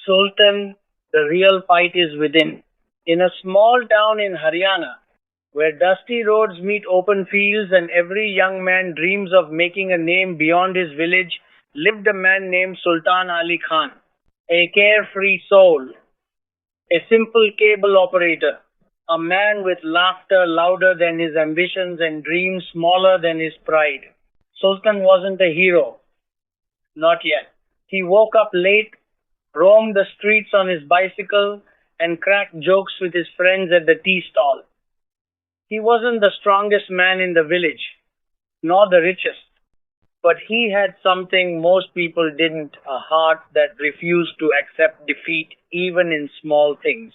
Sultan, the real fight is within. In a small town in Haryana, where dusty roads meet open fields and every young man dreams of making a name beyond his village, lived a man named Sultan Ali Khan, a carefree soul, a simple cable operator, a man with laughter louder than his ambitions and dreams smaller than his pride. Sultan wasn't a hero, not yet. He woke up late, roamed the streets on his bicycle, and cracked jokes with his friends at the tea stall. He wasn't the strongest man in the village, nor the richest, but he had something most people didn't, a heart that refused to accept defeat even in small things.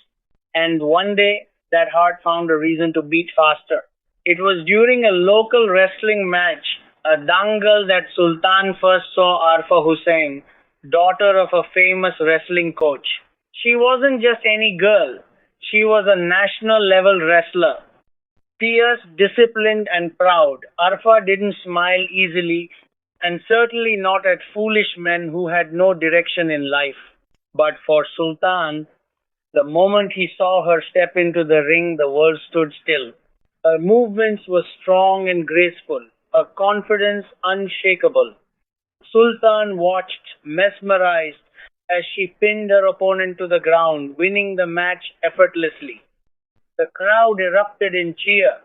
And one day, that heart found a reason to beat faster. It was during a local wrestling match, a dangal, that Sultan first saw Aarfa Hussain, daughter of a famous wrestling coach. She wasn't just any girl. She was a national level wrestler. Fierce, disciplined, and proud, Aarfa didn't smile easily, and certainly not at foolish men who had no direction in life. But for Sultan, the moment he saw her step into the ring, the world stood still. Her movements were strong and graceful, her confidence unshakable. Sultan watched, mesmerized, as she pinned her opponent to the ground, winning the match effortlessly. The crowd erupted in cheer,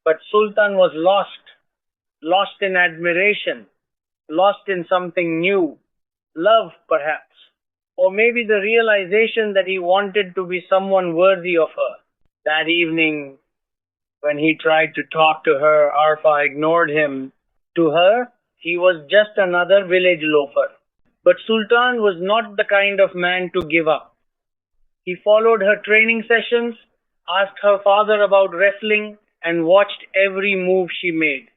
but Sultan was lost in admiration, lost in something new, love perhaps, or maybe the realization that he wanted to be someone worthy of her. That evening, when he tried to talk to her, Aarfa ignored him. To her, he was just another village loafer. But Sultan was not the kind of man to give up. He followed her training sessions, asked her father about wrestling, and watched every move she made.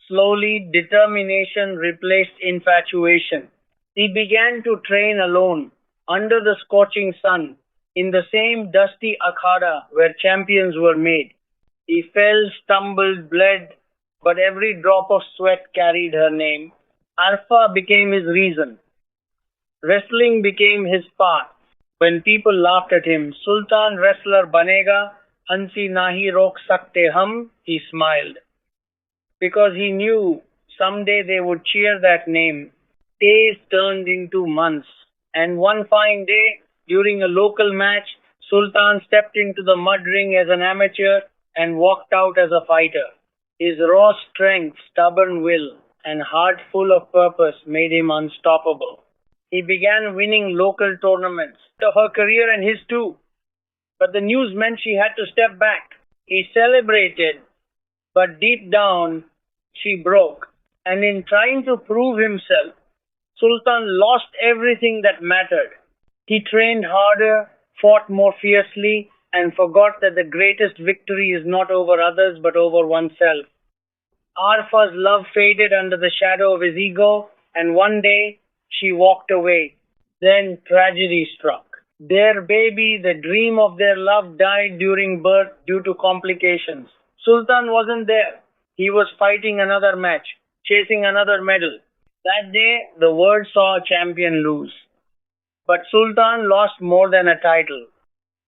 Slowly, determination replaced infatuation. He began to train alone, under the scorching sun, in the same dusty akhada where champions were made. He fell, stumbled, bled, but every drop of sweat carried her name. Aarfa became his reason. Wrestling became his path. When people laughed at him, Sultan wrestler banega, hansi nahi rok sakte hum, he smiled. Because he knew someday they would cheer that name. Days turned into months, and one fine day, during a local match, Sultan stepped into the mud ring as an amateur and walked out as a fighter. His raw strength, stubborn will, and heart full of purpose made him unstoppable. He began winning local tournaments, her career and his too. But the news meant she had to step back. He celebrated, but deep down, she broke. And in trying to prove himself, Sultan lost everything that mattered. He trained harder, fought more fiercely, and forgot that the greatest victory is not over others but over oneself. Aarfa's love faded under the shadow of his ego, and one day she walked away. Then tragedy struck. Their baby, the dream of their love, died during birth due to complications. Sultan wasn't there. He was fighting another match, chasing another medal. That day, the world saw a champion lose. But Sultan lost more than a title.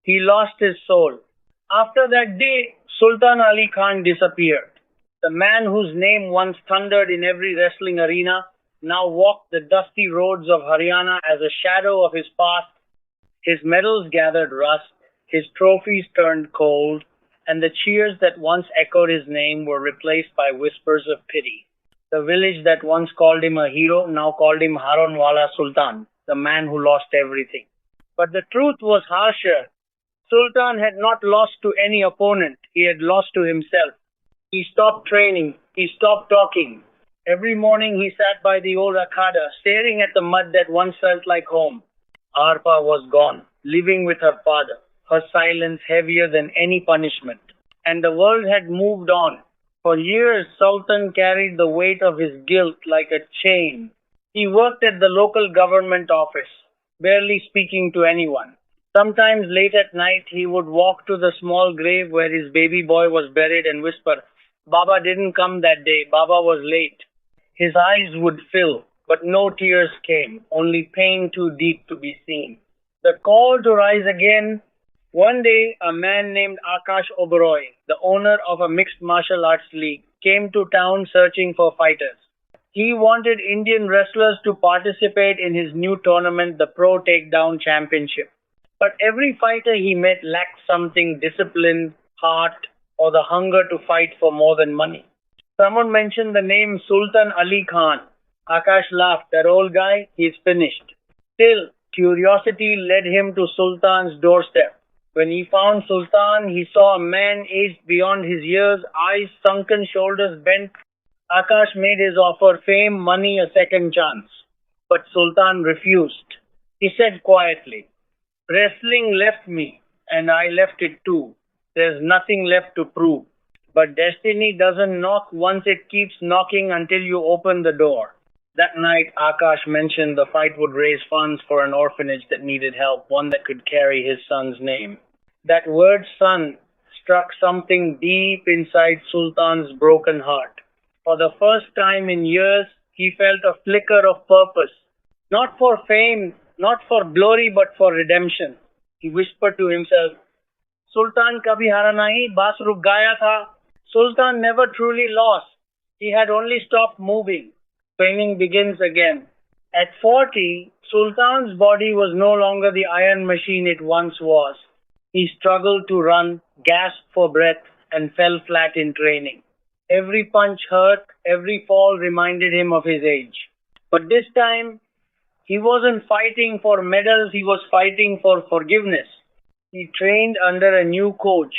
He lost his soul. After that day, Sultan Ali Khan disappeared. The man whose name once thundered in every wrestling arena now walked the dusty roads of Haryana as a shadow of his past. His medals gathered rust, his trophies turned cold, and the cheers that once echoed his name were replaced by whispers of pity. The village that once called him a hero now called him Haronwala Sultan, the man who lost everything. But the truth was harsher. Sultan had not lost to any opponent. He had lost to himself. He stopped training. He stopped talking. Every morning he sat by the old akhada, staring at the mud that once felt like home. Aarfa was gone, living with her father, her silence heavier than any punishment. And the world had moved on. For years, Sultan carried the weight of his guilt like a chain. He worked at the local government office, barely speaking to anyone. Sometimes late at night, he would walk to the small grave where his baby boy was buried and whisper, "Baba didn't come that day. Baba was late." His eyes would fill, but no tears came, only pain too deep to be seen. The call to rise again. One day, a man named Akash Oberoi, the owner of a mixed martial arts league, came to town searching for fighters. He wanted Indian wrestlers to participate in his new tournament, the Pro Takedown Championship. But every fighter he met lacked something: discipline, heart, or the hunger to fight for more than money. Someone mentioned the name Sultan Ali Khan. Akash laughed. That old guy, he's finished. Still, curiosity led him to Sultan's doorstep. When he found Sultan, he saw a man aged beyond his years, eyes sunken, shoulders bent. Akash made his offer: fame, money, a second chance. But Sultan refused. He said quietly, "Wrestling left me, and I left it too. There's nothing left to prove. But destiny doesn't knock once, it keeps knocking until you open the door." That night, Akash mentioned the fight would raise funds for an orphanage that needed help, one that could carry his son's name. That word son struck something deep inside Sultan's broken heart. For the first time in years, he felt a flicker of purpose. Not for fame, not for glory, but for redemption. He whispered to himself, "Sultan kabhi hara nahi, baas ruk gaya tha." Sultan never truly lost. He had only stopped moving. Training begins again. At 40, Sultan's body was no longer the iron machine it once was. He struggled to run, gasped for breath, and fell flat in training. Every punch hurt, every fall reminded him of his age. But this time, he wasn't fighting for medals, he was fighting for forgiveness. He trained under a new coach,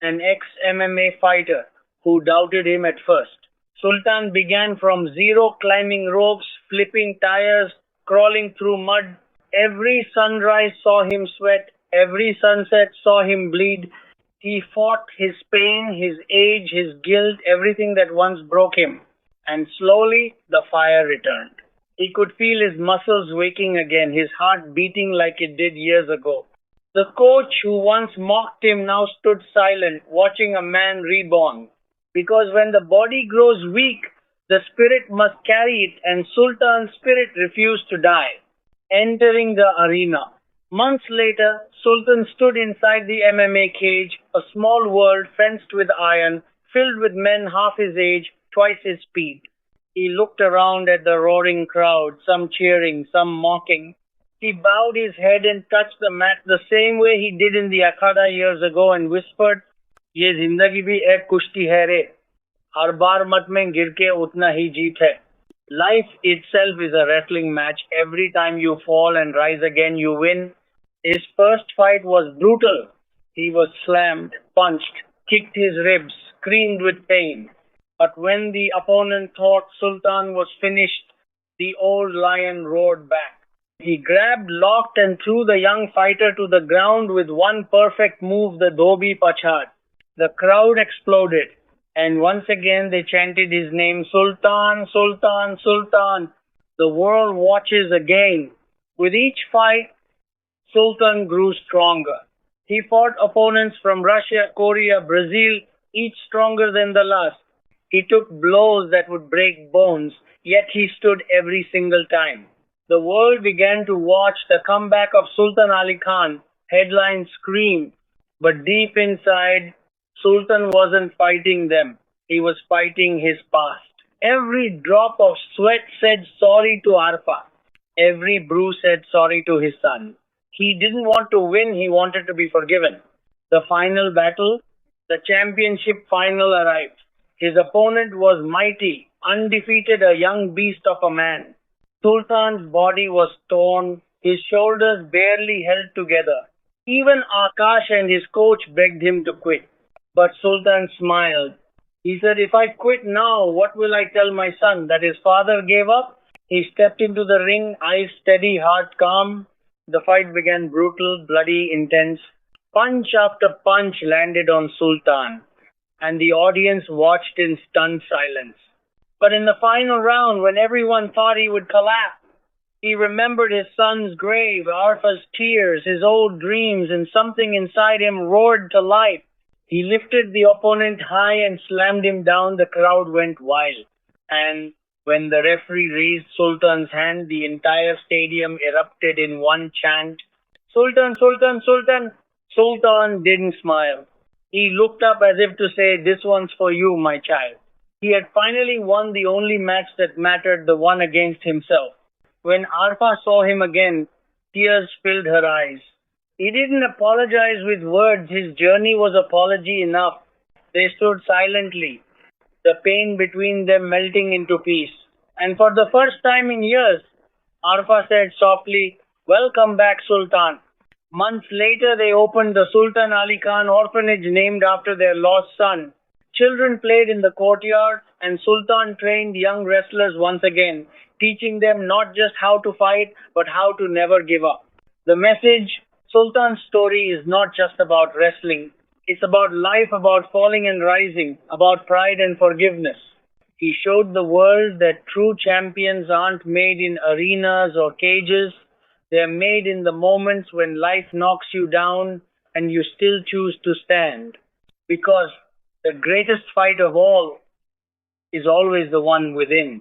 an ex-MMA fighter who doubted him at first. Sultan began from zero, climbing ropes, flipping tires, crawling through mud. Every sunrise saw him sweat, every sunset saw him bleed. He fought his pain, his age, his guilt, everything that once broke him. And slowly, the fire returned. He could feel his muscles waking again, his heart beating like it did years ago. The coach who once mocked him now stood silent, watching a man reborn. Because when the body grows weak, the spirit must carry it, and Sultan's spirit refused to die. Entering the arena. Months later, Sultan stood inside the MMA cage, a small world fenced with iron, filled with men half his age, twice his speed. He looked around at the roaring crowd, some cheering, some mocking. He bowed his head and touched the mat the same way he did in the Akhada years ago and whispered, "ये जिंदगी भी एक कुश्ती है रे, हर बार मत में गिर के उतना ही जीत है." Life itself is a wrestling match. Every time you fall and rise again, you win. His first fight was brutal. He was slammed, punched, kicked his ribs, screamed with pain. But when the opponent thought Sultan was finished, the old lion roared back. He grabbed, locked, and threw the young fighter to the ground with one perfect move, the Dhobi Pachad. The crowd exploded, and once again they chanted his name, "Sultan, Sultan, Sultan." The world watches again. With each fight, Sultan grew stronger. He fought opponents from Russia, Korea, Brazil, each stronger than the last. He took blows that would break bones, yet he stood every single time. The world began to watch the comeback of Sultan Ali Khan. Headlines screamed, but deep inside, Sultan wasn't fighting them. He was fighting his past. Every drop of sweat said sorry to Aarfa. Every bruise said sorry to his son. He didn't want to win, he wanted to be forgiven. The final battle, the championship final arrived. His opponent was mighty, undefeated, a young beast of a man. Sultan's body was torn, his shoulders barely held together. Even Akash and his coach begged him to quit. But Sultan smiled. He said, "If I quit now, what will I tell my son? That his father gave up?" He stepped into the ring, eyes steady, heart calm. The fight began brutal, bloody, intense. Punch after punch landed on Sultan, and the audience watched in stunned silence. But in the final round, when everyone thought he would collapse, he remembered his son's grave, Aarfa's tears, his old dreams, and something inside him roared to life. He lifted the opponent high and slammed him down. The crowd went wild. And when the referee raised Sultan's hand, the entire stadium erupted in one chant, Sultan, Sultan, Sultan. Sultan didn't smile. He looked up as if to say, "This one's for you, my child." He had finally won the only match that mattered, the one against himself. When Arfa saw him again, tears filled her eyes. He didn't apologize with words, his journey was apology enough. They stood silently, the pain between them melting into peace. And for the first time in years, Arfa said softly, "Welcome back, Sultan." Months later, they opened the Sultan Ali Khan orphanage named after their lost son. Children played in the courtyard, and Sultan trained young wrestlers once again, teaching them not just how to fight, but how to never give up. The message, Sultan's story, is not just about wrestling. It's about life, about falling and rising, about pride and forgiveness. He showed the world that true champions aren't made in arenas or cages. They're made in the moments when life knocks you down and you still choose to stand. Because the greatest fight of all is always the one within.